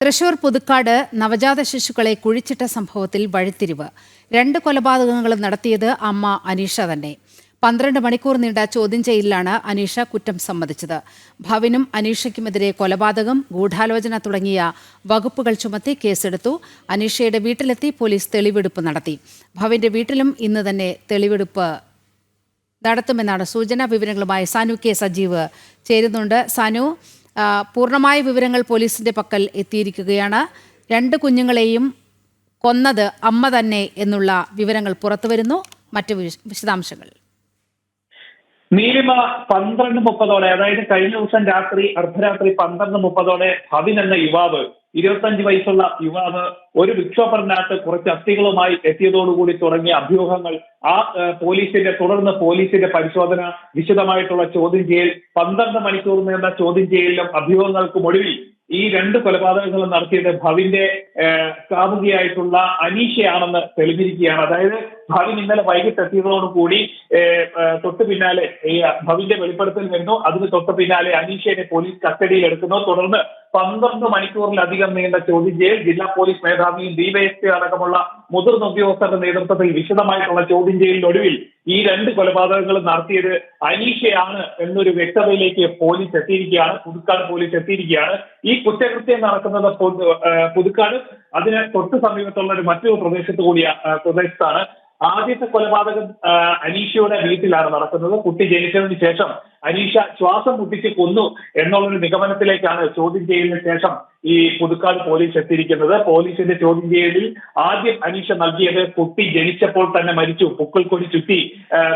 തൃശൂർ പുതുക്കാട് നവജാത ശിശുക്കളെ കുഴിച്ചിട്ട സംഭവത്തിൽ വഴിത്തിരിവ്. 2 കൊലപാതകങ്ങളും നടത്തിയത് അമ്മ അനീഷ തന്നെ. 12 മണിക്കൂർ നീണ്ട ചോദ്യം ചെയ്യലിലാണ് അനീഷ കുറ്റം സമ്മതിച്ചത്. ഭവിനും അനീഷയ്ക്കുമെതിരെ കൊലപാതകം, ഗൂഢാലോചന തുടങ്ങിയ വകുപ്പുകൾ ചുമത്തി കേസെടുത്തു. അനീഷയുടെ വീട്ടിലെത്തി പോലീസ് തെളിവെടുപ്പ് നടത്തി. ഭവിന്റെ വീട്ടിലും ഇന്ന് തന്നെ തെളിവെടുപ്പ് നടത്തുമെന്നാണ് സൂചന. വിവരങ്ങളുമായി സാനു കെ സജീവ് ചേരുന്നുണ്ട്. സാനു, പൂർണ്ണമായ വിവരങ്ങൾ പോലീസിന്റെ പക്കൽ എത്തിയിരിക്കുകയാണ്. 2 കുഞ്ഞുങ്ങളെയും കൊന്നത് അമ്മ തന്നെ എന്നുള്ള വിവരങ്ങൾ പുറത്തുവരുന്നു. മറ്റ് വിശദാംശങ്ങൾ. നീലിമ 12:30 അതായത് കഴിഞ്ഞ ദിവസം അർദ്ധരാത്രി 12:30 ഭവിൻ എന്ന യുവാവ്, 25 വയസ്സുള്ള യുവാവ്, ഒരു വിക്ഷോഭറിനകത്ത് കുറച്ച് അസ്ഥികളുമായി എത്തിയതോടുകൂടി തുടങ്ങിയ അഭ്യൂഹങ്ങൾ തുടർന്ന് പോലീസിന്റെ പരിശോധന, വിശദമായിട്ടുള്ള ചോദ്യം ചെയ്യൽ, 12 മണിക്കൂർ നീണ്ട ചോദ്യം ചെയ്യലിലും അഭ്യൂഹങ്ങൾക്കും ഒടുവിൽ ഈ 2 കൊലപാതകങ്ങളും നടത്തിയത് ഭവിന്റെ കാമുകിയായിട്ടുള്ള അനീഷയാണെന്ന് തെളിഞ്ഞിരിക്കുകയാണ്. അതായത് ഭവിൻ ഇന്നലെ വൈകിട്ട് എത്തിയതോടുകൂടി തൊട്ടു പിന്നാലെ ഭവിന്റെ വെളിപ്പെടുത്തൽ വരുന്നു. അതിന് തൊട്ടു പിന്നാലെ അനീഷയെ പോലീസ് കസ്റ്റഡിയിൽ എടുക്കുന്നു. തുടർന്ന് 12 മണിക്കൂറിലധികം നീണ്ട ചോദ്യം ചെയ്യൽ, ജില്ലാ പോലീസ് മേധാവിയും ഡിവൈഎസ്പി അടക്കമുള്ള മുതിർന്ന ഉദ്യോഗസ്ഥരുടെ നേതൃത്വത്തിൽ വിശദമായിട്ടുള്ള ചോദ്യം ചെയ്യലിനൊടുവിൽ ഈ 2 കൊലപാതകങ്ങളും നടത്തിയത് അനീഷയാണ് എന്നൊരു വ്യക്തതയിലേക്ക് പോലീസ് എത്തിയിരിക്കുകയാണ്. പുതുക്കാട് പോലീസ് എത്തിയിരിക്കുകയാണ്. ഈ കുറ്റകൃത്യം നടക്കുന്നത് പുതുക്കാട്, അതിന് തൊട്ട് സമീപത്തുള്ള മറ്റൊരു പ്രദേശത്താണ്. ആദ്യത്തെ കൊലപാതകം അനീഷയുടെ വീട്ടിലാണ് നടക്കുന്നത്. കുട്ടി ജനിച്ചതിന് ശേഷം അനീഷ ശ്വാസം മുട്ടിച്ച് കൊന്നു എന്നുള്ളൊരു നിഗമനത്തിലേക്കാണ് ചോദ്യം ചെയ്യലിന് ശേഷം ഈ പുതുക്കാട് പോലീസ് എത്തിയിരിക്കുന്നത്. പോലീസിന്റെ ചോദ്യം ചെയ്യലിൽ ആദ്യം അനീഷ നൽകിയത് കുട്ടി ജനിച്ചപ്പോൾ തന്നെ മരിച്ചു, പൊക്കിൾ കൊടി ചുറ്റി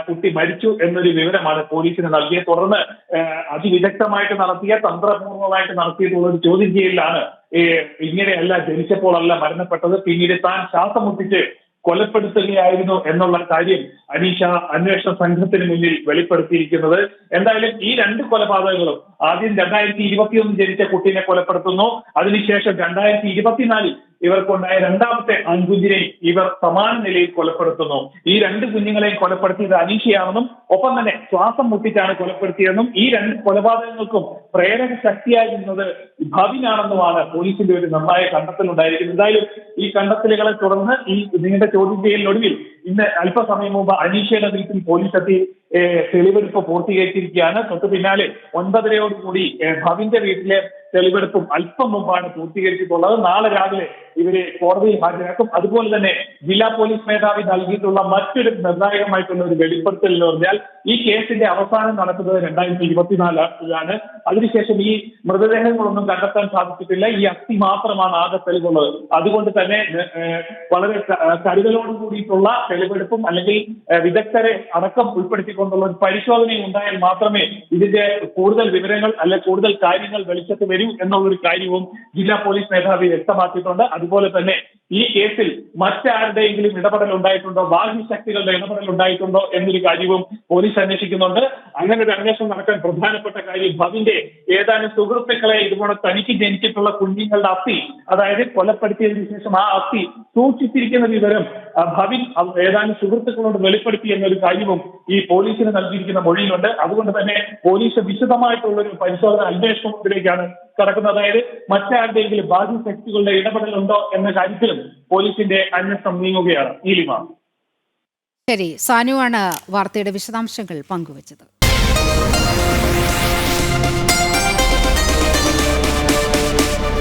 കുട്ടി മരിച്ചു എന്നൊരു വിവരമാണ് പോലീസിന് നൽകിയത്. തുടർന്ന് അതിവിദഗ്ധമായിട്ട് തന്ത്രപൂർവമായിട്ട് നടത്തിയിട്ടുള്ള ഒരു ചോദ്യം ചെയ്യലിലാണ് ഇങ്ങനെയല്ല, ജനിച്ചപ്പോഴല്ല മരണപ്പെട്ടത്, പിന്നീട് താൻ ശ്വാസം മുട്ടിച്ച് കൊലപ്പെടുത്തുകയായിരുന്നു എന്നുള്ള കാര്യം അനീഷ അന്വേഷണ സംഘത്തിന് മുന്നിൽ വെളിപ്പെടുത്തിയിരിക്കുന്നത്. എന്തായാലും ഈ 2 കൊലപാതകങ്ങളും, ആദ്യം 2021 ജനിച്ച കുട്ടീനെ കൊലപ്പെടുത്തുന്നു. അതിനുശേഷം 2024 ഇവർക്കുണ്ടായ 2ാമത്തെ ആൺകുഞ്ഞിനെ ഇവർ സമാന നിലയിൽ കൊലപ്പെടുത്തുന്നു. ഈ 2 കുഞ്ഞുങ്ങളെയും കൊലപ്പെടുത്തിയത് അനീഷയാണെന്നും ഒപ്പം തന്നെ ശ്വാസം മുട്ടിച്ചാണ് കൊലപ്പെടുത്തിയതെന്നും ഈ 2 കൊലപാതകങ്ങൾക്കും പ്രേരക ശക്തിയായിരുന്നത് ഭവിനാണെന്നുമാണ് പോലീസിന്റെ ഒരു നിർണായ കണ്ടെത്തലുണ്ടായിരിക്കുന്നത്. എന്തായാലും ഈ കണ്ടെത്തലുകളെ തുടർന്ന് ഈ നീണ്ട ചോദ്യം ചെയ്യലിനൊടുവിൽ ഇന്ന് അല്പസമയം മുമ്പ് അനീഷയുടെ വീട്ടിൽ പോലീസ് എത്തി തെളിവെടുപ്പ് പൂർത്തീകരിച്ചിരിക്കുകയാണ്. തൊട്ടു പിന്നാലെ 9:30 ഭവിന്റെ വീട്ടിലെ തെളിവെടുപ്പും അല്പം മുമ്പാണ് പൂർത്തീകരിച്ചിട്ടുള്ളത്. നാളെ രാവിലെ ഇവരെ കോടതിയിൽ ഹാജരാക്കും. അതുപോലെ തന്നെ ജില്ലാ പോലീസ് മേധാവി നൽകിയിട്ടുള്ള മറ്റൊരു നിർണായകമായിട്ടുള്ള ഒരു വെളിപ്പെടുത്തൽ എന്ന് പറഞ്ഞാൽ, ഈ കേസിന്റെ അവസാനം നടക്കുന്നത് 2024 അതിനുശേഷം ഈ മൃതദേഹങ്ങളൊന്നും കണ്ടെത്താൻ സാധിച്ചിട്ടില്ല. ഈ അസ്ഥി മാത്രമാണ് ആകെ തെളിവുള്ളത്. അതുകൊണ്ട് തന്നെ വളരെ കരുതലോട് കൂടിയിട്ടുള്ള തെളിവെടുപ്പും അല്ലെങ്കിൽ വിദഗ്ധരെ അടക്കം ഉൾപ്പെടുത്തിക്കൊണ്ടുള്ള ഒരു പരിശോധനയും ഉണ്ടായാൽ മാത്രമേ ഇതിന്റെ കൂടുതൽ വിവരങ്ങൾ കൂടുതൽ കാര്യങ്ങൾ വെളിച്ചത്ത് വരൂ എന്നുള്ളൊരു കാര്യവും ജില്ലാ പോലീസ് മേധാവി വ്യക്തമാക്കിയിട്ടുണ്ട്. അതുപോലെ തന്നെ ഈ കേസിൽ മറ്റാരുടെയെങ്കിലും ഇടപെടൽ ഉണ്ടായിട്ടുണ്ടോ, ബാഹ്യശക്തികളുടെ ഇടപെടൽ ഉണ്ടായിട്ടുണ്ടോ എന്നൊരു കാര്യവും പോലീസ് അന്വേഷിക്കുന്നുണ്ട്. അങ്ങനെ ഒരു അന്വേഷണം നടക്കാൻ പ്രധാനപ്പെട്ട കാര്യം ഭവിന്റെ ഏതാനും സുഹൃത്തുക്കളെ ഇതുപോലെ തനിക്ക് ജനിച്ചിട്ടുള്ള കുഞ്ഞുങ്ങളുടെ അസ്ഥി, അതായത് കൊലപ്പെടുത്തിയതിനു ശേഷം ആ അസ്ഥി സൂക്ഷിച്ചിരിക്കുന്ന വിവരം ഭവിൻ ഏതാനും സുഹൃത്തുക്കളോട് വെളിപ്പെടുത്തി എന്നൊരു കാര്യവും ഈ പോലീസിന് നൽകിയിരിക്കുന്ന മൊഴിയിലുണ്ട്. അതുകൊണ്ട് തന്നെ പോലീസ് വിശദമായിട്ടുള്ള ഒരു പരിശോധന അന്വേഷണത്തിലേക്കാണ് കടക്കുന്നത്. അതായത് മറ്റാരുടെയെങ്കിലും ബാഹ്യശക്തികളുടെ ഇടപെടലുണ്ടോ എന്ന കാര്യത്തിലും പോലീസിന്റെ അന്വേഷണം നീങ്ങുകയാണ്. നീലിമ. ശരി, സാനുവാണ് വാർത്തയുടെ വിശദാംശങ്ങൾ പങ്കുവച്ചത്.